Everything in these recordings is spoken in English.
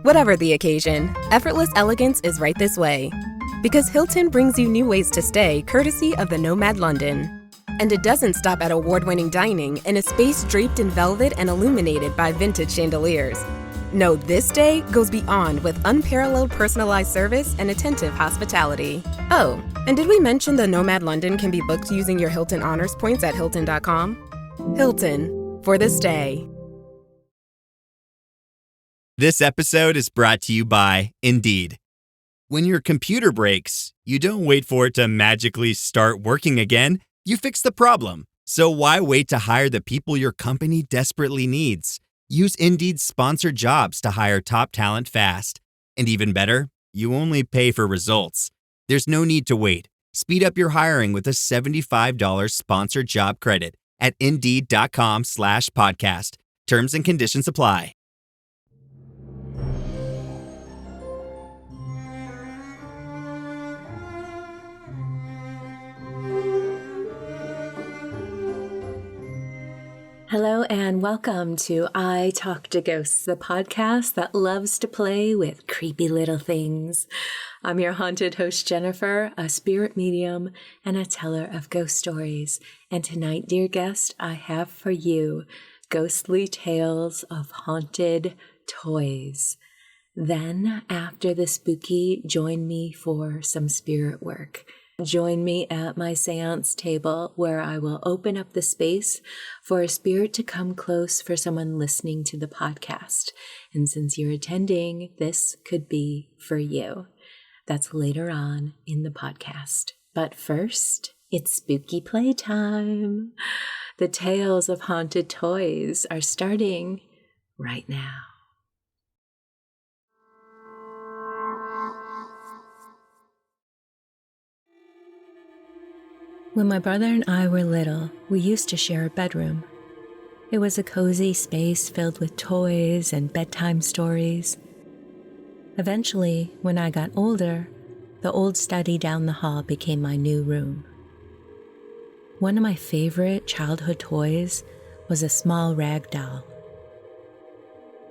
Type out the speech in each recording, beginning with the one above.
Whatever the occasion, effortless elegance is right this way. Because Hilton brings you new ways to stay courtesy of the Nomad London. And it doesn't stop at award-winning dining in a space draped in velvet and illuminated by vintage chandeliers. No, this day goes beyond with unparalleled personalized service and attentive hospitality. Oh, and did we mention the Nomad London can be booked using your Hilton Honors points at Hilton.com? Hilton, for the stay. This episode is brought to you by Indeed. When your computer breaks, you don't wait for it to magically start working again. You fix the problem. So why wait to hire the people your company desperately needs? Use Indeed's sponsored jobs to hire top talent fast. And even better, you only pay for results. There's no need to wait. Speed up your hiring with a $75 sponsored job credit at Indeed.com/podcast. Terms and conditions apply. Hello and welcome to I Talk to Ghosts, the podcast that loves to play with creepy little things. I'm your haunted host, Jennifer, a spirit medium and a teller of ghost stories. And tonight, dear guest, I have for you ghostly tales of haunted toys. Then, after the spooky, join me for some spirit work. Join me at my séance table where I will open up the space for a spirit to come close for someone listening to the podcast. And since you're attending, this could be for you. That's later on in the podcast. But first, it's spooky playtime. The tales of haunted toys are starting right now. When my brother and I were little, we used to share a bedroom. It was a cozy space filled with toys and bedtime stories. Eventually, when I got older, the old study down the hall became my new room. One of my favorite childhood toys was a small ragdoll.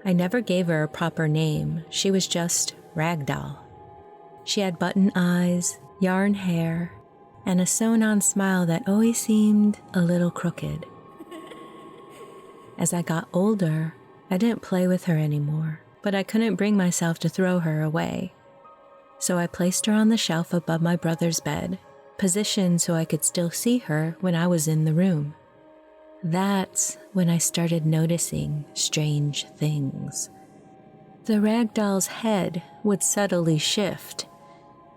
I never gave her a proper name. She was just Ragdoll. She had button eyes, yarn hair, and a sewn-on smile that always seemed a little crooked. As I got older, I didn't play with her anymore, but I couldn't bring myself to throw her away. So I placed her on the shelf above my brother's bed, positioned so I could still see her when I was in the room. That's when I started noticing strange things. The ragdoll's head would subtly shift.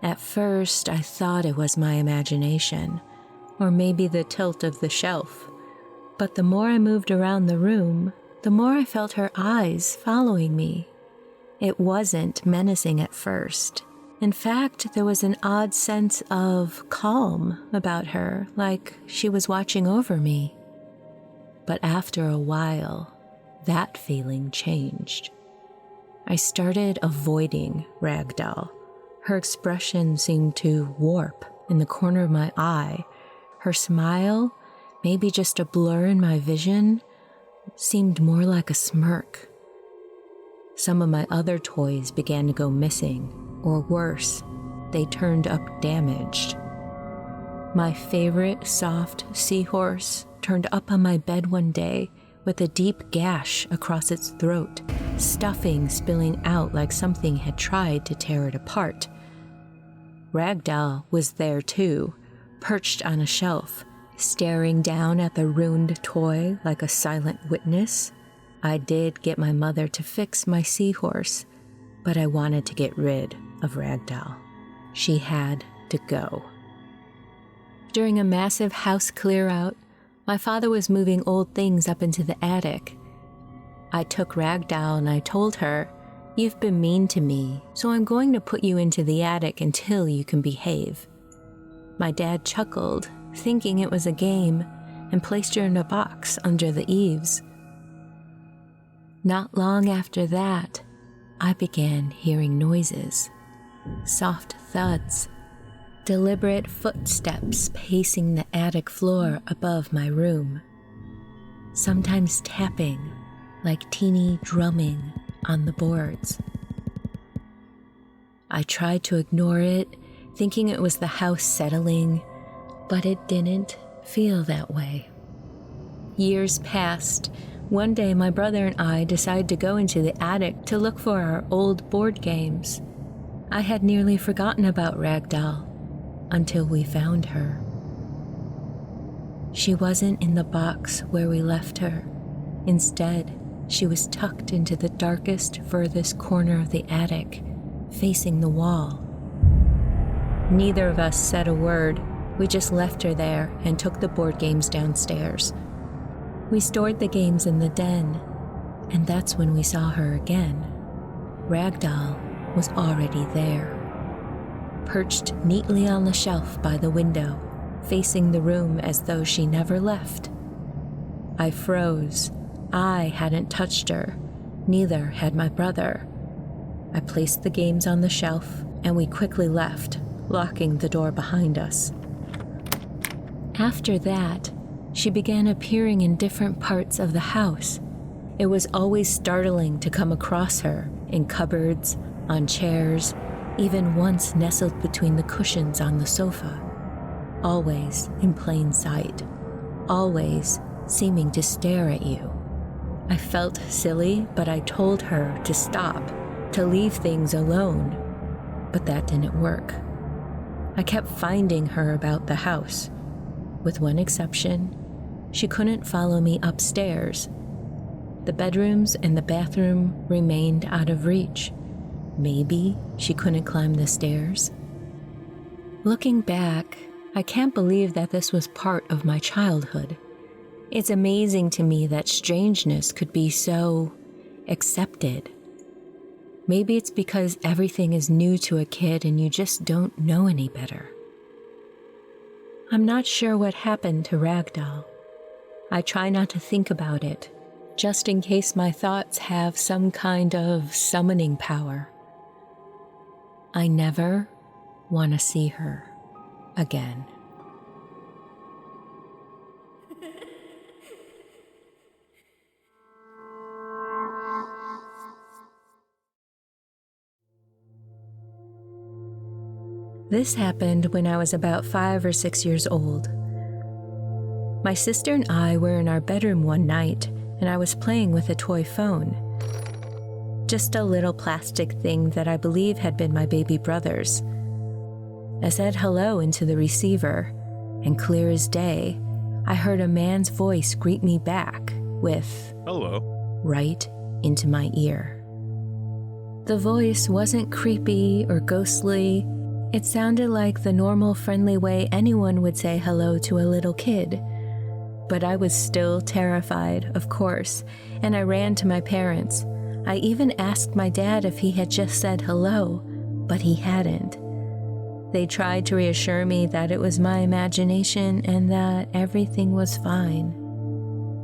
At first, I thought it was my imagination, or maybe the tilt of the shelf. But the more I moved around the room, the more I felt her eyes following me. It wasn't menacing at first. In fact, there was an odd sense of calm about her, like she was watching over me. But after a while, that feeling changed. I started avoiding Ragdoll. Her expression seemed to warp in the corner of my eye. Her smile, maybe just a blur in my vision, seemed more like a smirk. Some of my other toys began to go missing, or worse, they turned up damaged. My favorite soft seahorse turned up on my bed one day with a deep gash across its throat, stuffing spilling out like something had tried to tear it apart. Ragdoll was there too, perched on a shelf, staring down at the ruined toy like a silent witness. I did get my mother to fix my seahorse, but I wanted to get rid of Ragdoll. She had to go. During a massive house clear-out, my father was moving old things up into the attic. I took Ragdoll and I told her, "You've been mean to me, so I'm going to put you into the attic until you can behave." My dad chuckled, thinking it was a game, and placed her in a box under the eaves. Not long after that, I began hearing noises, soft thuds, deliberate footsteps pacing the attic floor above my room, sometimes tapping like teeny drumming on the boards. I tried to ignore it, thinking it was the house settling, but it didn't feel that way. Years passed. One day, my brother and I decided to go into the attic to look for our old board games. I had nearly forgotten about Ragdoll until we found her. She wasn't in the box where we left her. Instead, she was tucked into the darkest, furthest corner of the attic, facing the wall. Neither of us said a word. We just left her there and took the board games downstairs. We stored the games in the den, and that's when we saw her again. Ragdoll was already there, perched neatly on the shelf by the window, facing the room as though she never left. I froze. I hadn't touched her. Neither had my brother. I placed the games on the shelf, and we quickly left, locking the door behind us. After that, she began appearing in different parts of the house. It was always startling to come across her in cupboards, on chairs, even once nestled between the cushions on the sofa. Always in plain sight. Always seeming to stare at you. I felt silly, but I told her to stop, to leave things alone. But that didn't work. I kept finding her about the house. With one exception, she couldn't follow me upstairs. The bedrooms and the bathroom remained out of reach. Maybe she couldn't climb the stairs. Looking back, I can't believe that this was part of my childhood. It's amazing to me that strangeness could be so accepted. Maybe it's because everything is new to a kid and you just don't know any better. I'm not sure what happened to Ragdoll. I try not to think about it, just in case my thoughts have some kind of summoning power. I never want to see her again. This happened when I was about 5 or 6 years old. My sister and I were in our bedroom one night, and I was playing with a toy phone. Just a little plastic thing that I believe had been my baby brother's. I said hello into the receiver, and clear as day, I heard a man's voice greet me back with, "Hello," right into my ear. The voice wasn't creepy or ghostly. It sounded like the normal, friendly way anyone would say hello to a little kid. But I was still terrified, of course, and I ran to my parents. I even asked my dad if he had just said hello, but he hadn't. They tried to reassure me that it was my imagination and that everything was fine.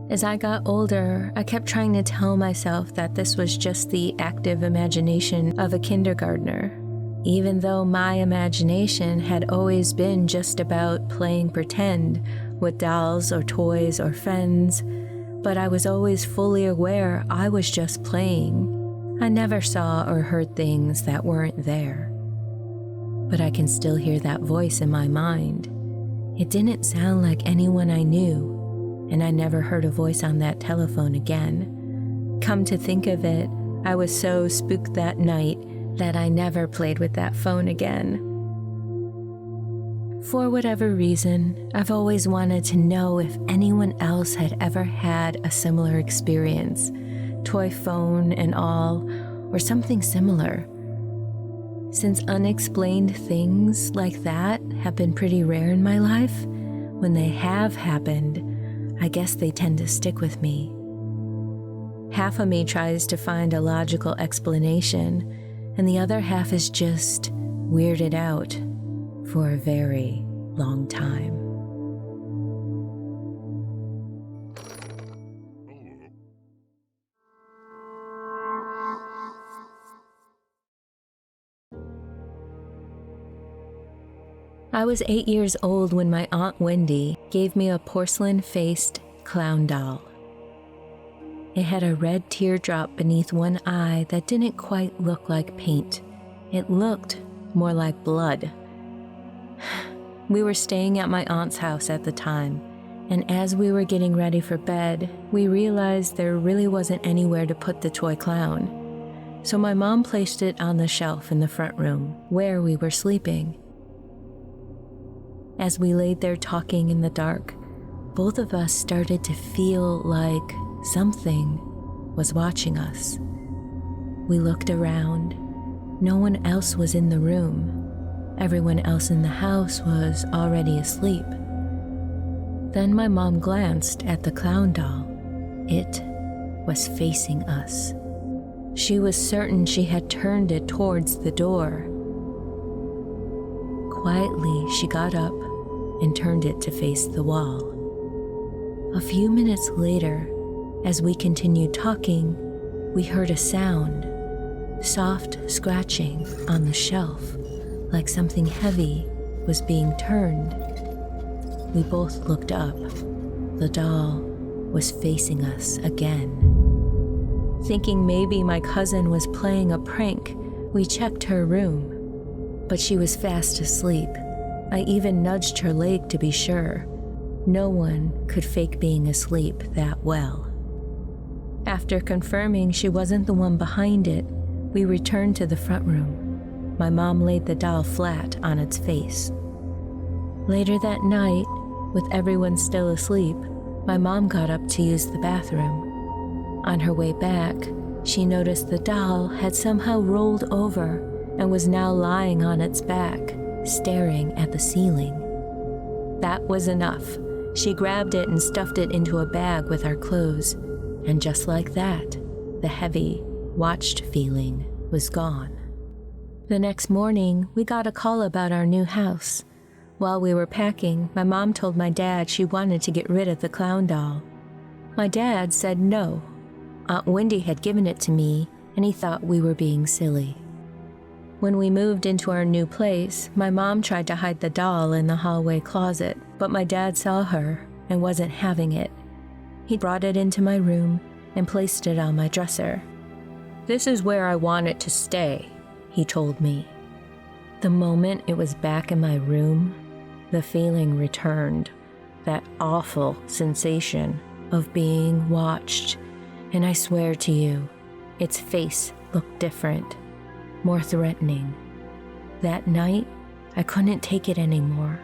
As I got older, I kept trying to tell myself that this was just the active imagination of a kindergartner, even though my imagination had always been just about playing pretend with dolls or toys or friends, but I was always fully aware I was just playing. I never saw or heard things that weren't there. But I can still hear that voice in my mind. It didn't sound like anyone I knew, and I never heard a voice on that telephone again. Come to think of it, I was so spooked that night that I never played with that phone again. For whatever reason, I've always wanted to know if anyone else had ever had a similar experience, toy phone and all, or something similar. Since unexplained things like that have been pretty rare in my life, when they have happened, I guess they tend to stick with me. Half of me tries to find a logical explanation, and the other half is just weirded out for a very long time. I was 8 years old when my Aunt Wendy gave me a porcelain-faced clown doll. It had a red teardrop beneath one eye that didn't quite look like paint, It looked more like blood. We were staying at my aunt's house at the time, and as we were getting ready for bed, we realized there really wasn't anywhere to put the toy clown. So my mom placed it on the shelf in the front room where we were sleeping. As we laid there talking in the dark, both of us started to feel like something was watching us. We looked around. No one else was in the room. Everyone else in the house was already asleep. Then my mom glanced at the clown doll. It was facing us. She was certain she had turned it towards the door. Quietly, she got up and turned it to face the wall. A few minutes later, as we continued talking, we heard a sound, soft scratching on the shelf, like something heavy was being turned. We both looked up. The doll was facing us again. Thinking maybe my cousin was playing a prank, we checked her room, but she was fast asleep. I even nudged her leg to be sure. No one could fake being asleep that well. After confirming she wasn't the one behind it, we returned to the front room. My mom laid the doll flat on its face. Later that night, with everyone still asleep, my mom got up to use the bathroom. On her way back, she noticed the doll had somehow rolled over and was now lying on its back, staring at the ceiling. That was enough. She grabbed it and stuffed it into a bag with our clothes, and just like that, the heavy, watched feeling was gone. The next morning, we got a call about our new house. While we were packing, my mom told my dad she wanted to get rid of the clown doll. My dad said no. Aunt Wendy had given it to me, and he thought we were being silly. When we moved into our new place, my mom tried to hide the doll in the hallway closet, but my dad saw her and wasn't having it. He brought it into my room and placed it on my dresser. "This is where I want it to stay," he told me. The moment it was back in my room, the feeling returned, that awful sensation of being watched. And I swear to you, its face looked different, more threatening. That night, I couldn't take it anymore.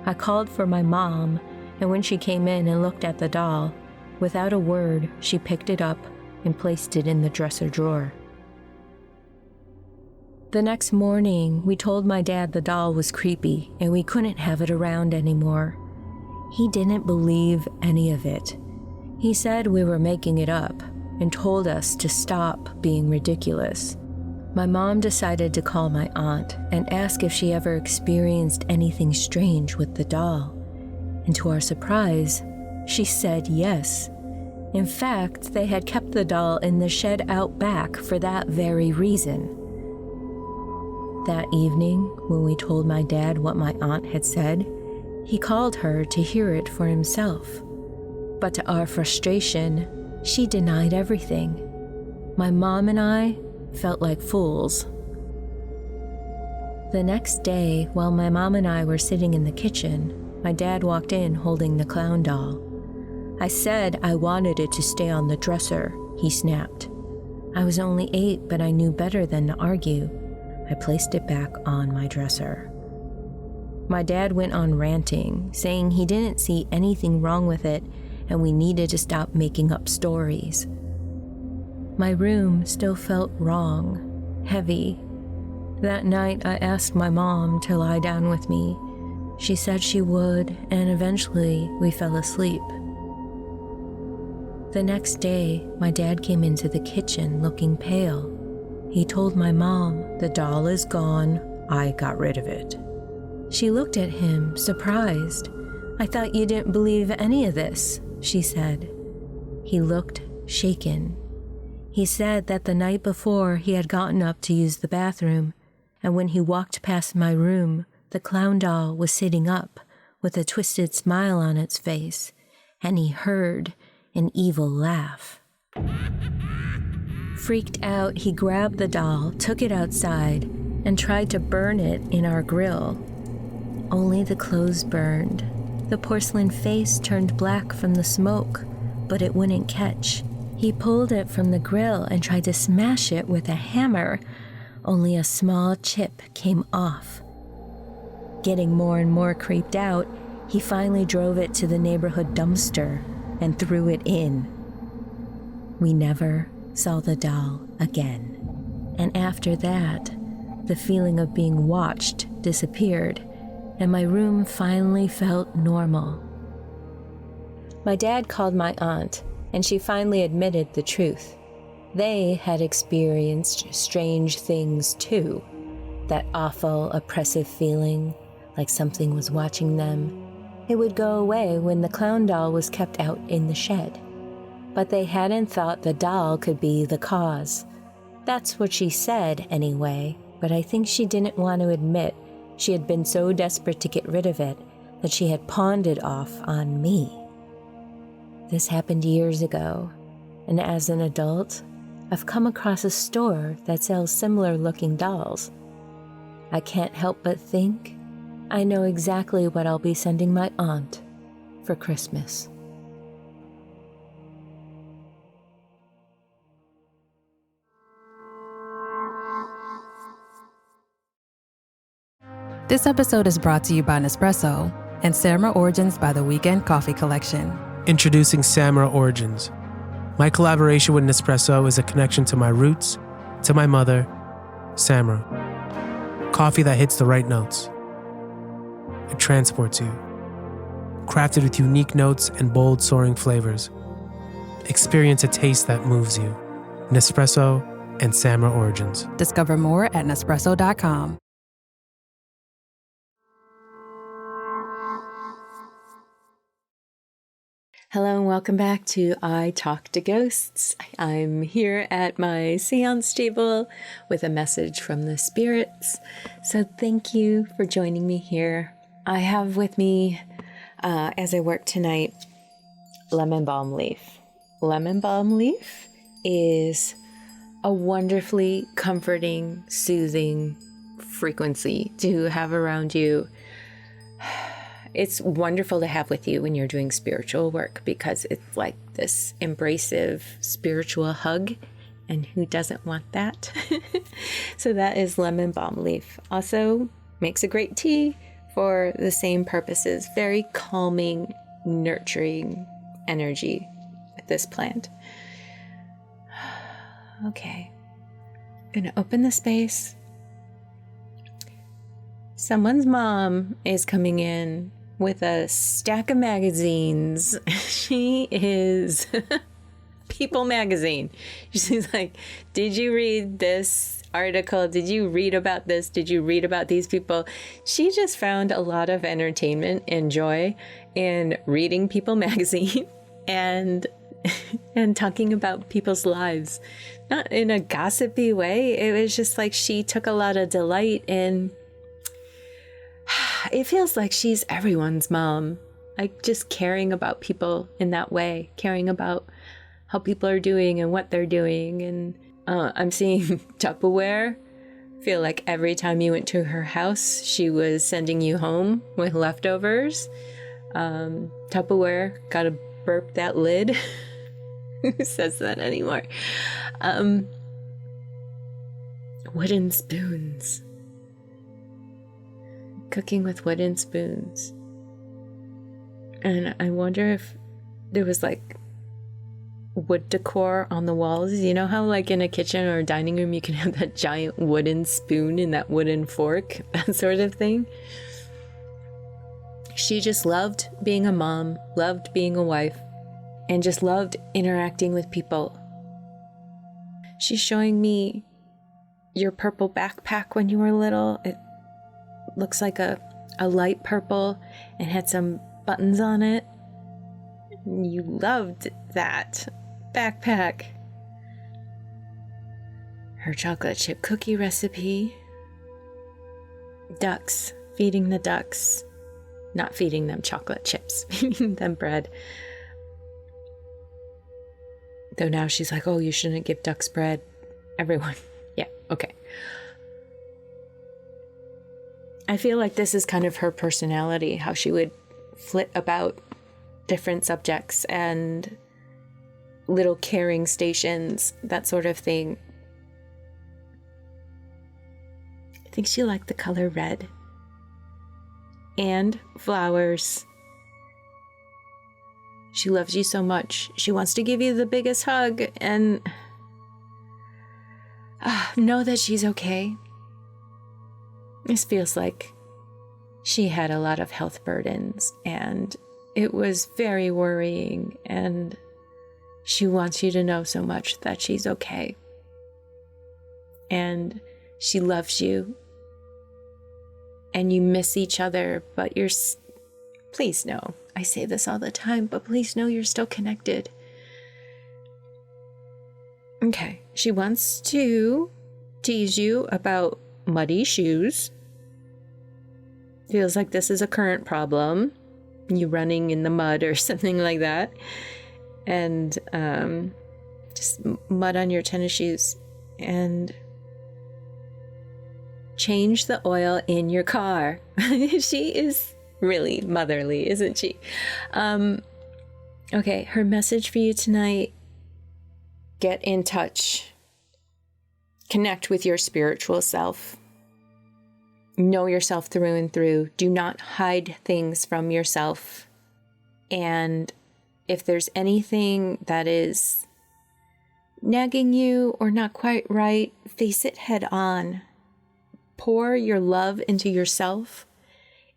I called for my mom, and when she came in and looked at the doll, without a word, she picked it up and placed it in the dresser drawer. The next morning, we told my dad the doll was creepy and we couldn't have it around anymore. He didn't believe any of it. He said we were making it up and told us to stop being ridiculous. My mom decided to call my aunt and ask if she ever experienced anything strange with the doll. And to our surprise, she said yes. In fact, they had kept the doll in the shed out back for that very reason. That evening, when we told my dad what my aunt had said, he called her to hear it for himself. But to our frustration, she denied everything. My mom and I felt like fools. The next day, while my mom and I were sitting in the kitchen, my dad walked in holding the clown doll. I said I wanted it to stay on the dresser, he snapped. I was only 8, but I knew better than to argue. I placed it back on my dresser. My dad went on ranting, saying he didn't see anything wrong with it and we needed to stop making up stories. My room still felt wrong, heavy. That night, I asked my mom to lie down with me. She said she would, and eventually we fell asleep. The next day, my dad came into the kitchen looking pale. He told my mom, "The doll is gone. I got rid of it." She looked at him, surprised. "I thought you didn't believe any of this," she said. He looked shaken. He said that the night before he had gotten up to use the bathroom, and when he walked past my room, the clown doll was sitting up with a twisted smile on its face, and he heard an evil laugh. Freaked out, he grabbed the doll, took it outside, and tried to burn it in our grill. Only the clothes burned. The porcelain face turned black from the smoke, but it wouldn't catch. He pulled it from the grill and tried to smash it with a hammer. Only a small chip came off. Getting more and more creeped out, he finally drove it to the neighborhood dumpster and threw it in. We never saw the doll again. And after that, the feeling of being watched disappeared, and my room finally felt normal. My dad called my aunt, and she finally admitted the truth. They had experienced strange things too. That awful, oppressive feeling, like something was watching them. It would go away when the clown doll was kept out in the shed. But they hadn't thought the doll could be the cause. That's what she said anyway, but I think she didn't want to admit she had been so desperate to get rid of it that she had pawned it off on me. This happened years ago, and as an adult, I've come across a store that sells similar-looking dolls. I can't help but think I know exactly what I'll be sending my aunt for Christmas. This episode is brought to you by Nespresso and Samra Origins by the Weekend Coffee Collection. Introducing Samra Origins. My collaboration with Nespresso is a connection to my roots, to my mother, Samra. Coffee that hits the right notes. It transports you. Crafted with unique notes and bold, soaring flavors. Experience a taste that moves you. Nespresso and Samra Origins. Discover more at Nespresso.com. Hello and welcome back to I Talk to Ghosts. I'm here at my séance table with a message from the spirits. So thank you for joining me here. I have with me, as I work tonight, lemon balm leaf. Lemon balm leaf is a wonderfully comforting, soothing frequency to have around you. It's wonderful to have with you when you're doing spiritual work because it's like this embracive spiritual hug, and who doesn't want that? So that is lemon balm leaf. Also makes a great tea for the same purposes. Very calming, nurturing energy with this plant. Okay, I'm gonna open the space. Someone's mom is coming in with a stack of magazines. She is People Magazine. She's like, did you read this article? Did you read about this? Did you read about these people? She just found a lot of entertainment and joy in reading People Magazine and talking about people's lives. Not in a gossipy way. It was just like she took a lot of delight in. It feels like she's everyone's mom, like just caring about people in that way, caring about how people are doing and what they're doing. And I'm seeing Tupperware. Feel like every time you went to her house, she was sending you home with leftovers. Tupperware, gotta burp that lid. Who says that anymore? Wooden spoons. Cooking with wooden spoons. And I wonder if there was like wood decor on the walls. You know how like in a kitchen or a dining room you can have that giant wooden spoon and that wooden fork, that sort of thing. She just loved being a mom, loved being a wife, and just loved interacting with people. She's showing me your purple backpack when you were little. It looks like a light purple and had some buttons on it. You loved that backpack. Her chocolate chip cookie recipe. Ducks, feeding the ducks. Not feeding them chocolate chips, feeding them bread. Though now she's like, oh, you shouldn't give ducks bread. Everyone. Yeah, okay. I feel like this is kind of her personality, how she would flit about different subjects and little caring stations, that sort of thing. I think she liked the color red and flowers. She loves you so much. She wants to give you the biggest hug and know that she's okay. This feels like she had a lot of health burdens and it was very worrying, and she wants you to know so much that she's okay. And she loves you. And you miss each other, but please know, I say this all the time, but please know you're still connected. Okay, she wants to tease you about muddy shoes. Feels like this is a current problem. You running in the mud or something like that. And just mud on your tennis shoes. And change the oil in your car. She is really motherly, isn't she? Okay, her message for you tonight: get in touch. Connect with your spiritual self. Know yourself through and through. Do not hide things from yourself. And if there's anything that is nagging you or not quite right, face it head on. Pour your love into yourself,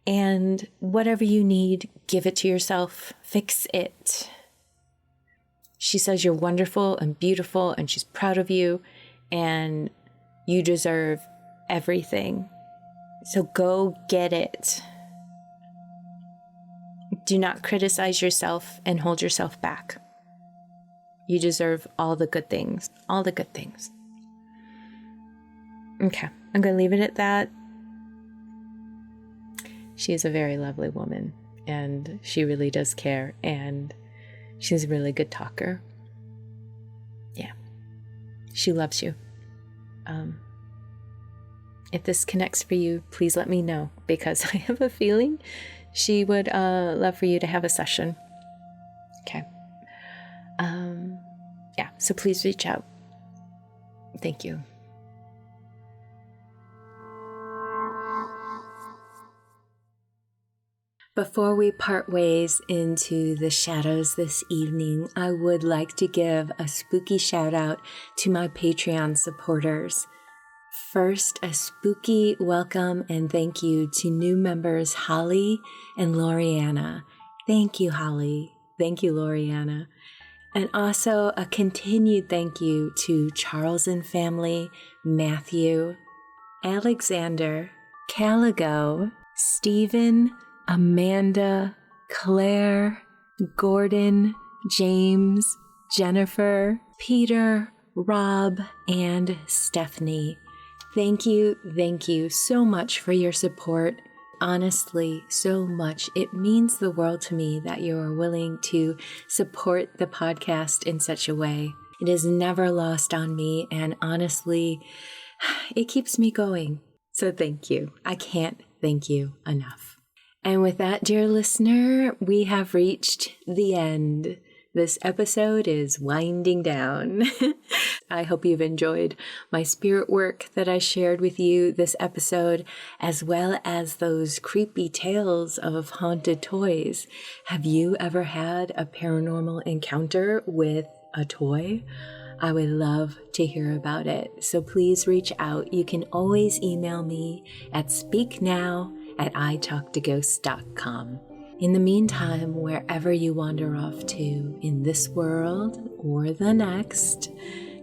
and whatever you need, give it to yourself. Fix it. She says you're wonderful and beautiful, and she's proud of you, and you deserve everything. So go get it. Do not criticize yourself and hold yourself back. You deserve all the good things. All the good things. Okay, I'm going to leave it at that. She is a very lovely woman, and she really does care, and she's a really good talker. Yeah, she loves you. If this connects for you, please let me know, because I have a feeling she would love for you to have a session. Okay. Yeah, so please reach out. Thank you. Before we part ways into the shadows this evening, I would like to give a spooky shout out to my Patreon supporters. First, a spooky welcome and thank you to new members Holly and Loriana. Thank you, Holly. Thank you, Loriana. And also a continued thank you to Charles and family, Matthew, Alexander, Caligo, Stephen, Amanda, Claire, Gordon, James, Jennifer, Peter, Rob, and Stephanie. Thank you so much for your support. Honestly, so much. It means the world to me that you are willing to support the podcast in such a way. It is never lost on me, and honestly, it keeps me going. So thank you. I can't thank you enough. And with that, dear listener, we have reached the end. This episode is winding down. I hope you've enjoyed my spirit work that I shared with you this episode, as well as those creepy tales of haunted toys. Have you ever had a paranormal encounter with a toy? I would love to hear about it. So please reach out. You can always email me at speaknow@italktoghosts.com. In the meantime, wherever you wander off to in this world or the next,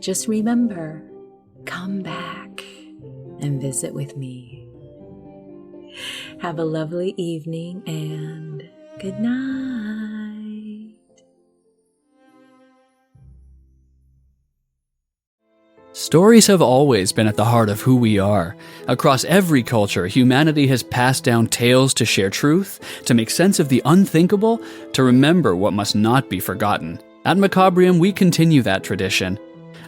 just remember, come back and visit with me. Have a lovely evening and good night. Stories have always been at the heart of who we are. Across every culture, humanity has passed down tales to share truth, to make sense of the unthinkable, to remember what must not be forgotten. At Macabrium, we continue that tradition.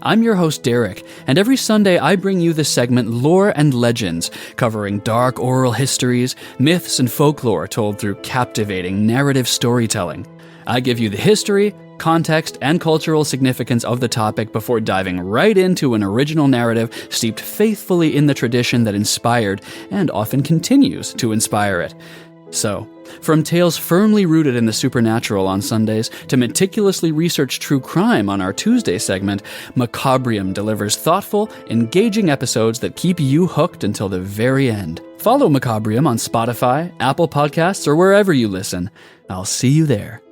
I'm your host, Derek, and every Sunday I bring you the segment Lore and Legends, covering dark oral histories, myths, and folklore told through captivating narrative storytelling. I give you the history, context, and cultural significance of the topic before diving right into an original narrative steeped faithfully in the tradition that inspired and often continues to inspire it. So, from tales firmly rooted in the supernatural on Sundays to meticulously researched true crime on our Tuesday segment, Macabrium delivers thoughtful, engaging episodes that keep you hooked until the very end. Follow Macabrium on Spotify, Apple Podcasts, or wherever you listen. I'll see you there.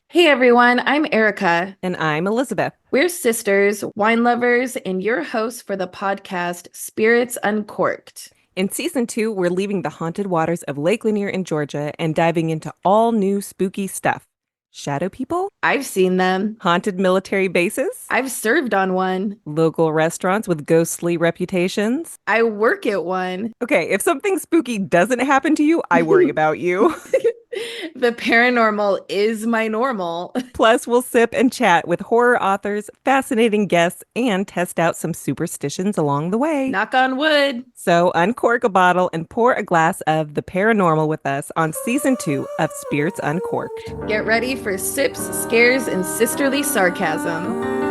Hey everyone, I'm Erica. And I'm Elizabeth. We're sisters, wine lovers, and your hosts for the podcast Spirits Uncorked. In Season 2, we're leaving the haunted waters of Lake Lanier in Georgia and diving into all new spooky stuff. Shadow people? I've seen them. Haunted military bases? I've served on one. Local restaurants with ghostly reputations? I work at one. Okay, if something spooky doesn't happen to you, I worry about you. The paranormal is my normal. Plus, we'll sip and chat with horror authors, fascinating guests, and test out some superstitions along the way. Knock on wood. So uncork a bottle and pour a glass of the paranormal with us on Season 2 of Spirits Uncorked. Get ready for sips, scares, and sisterly sarcasm.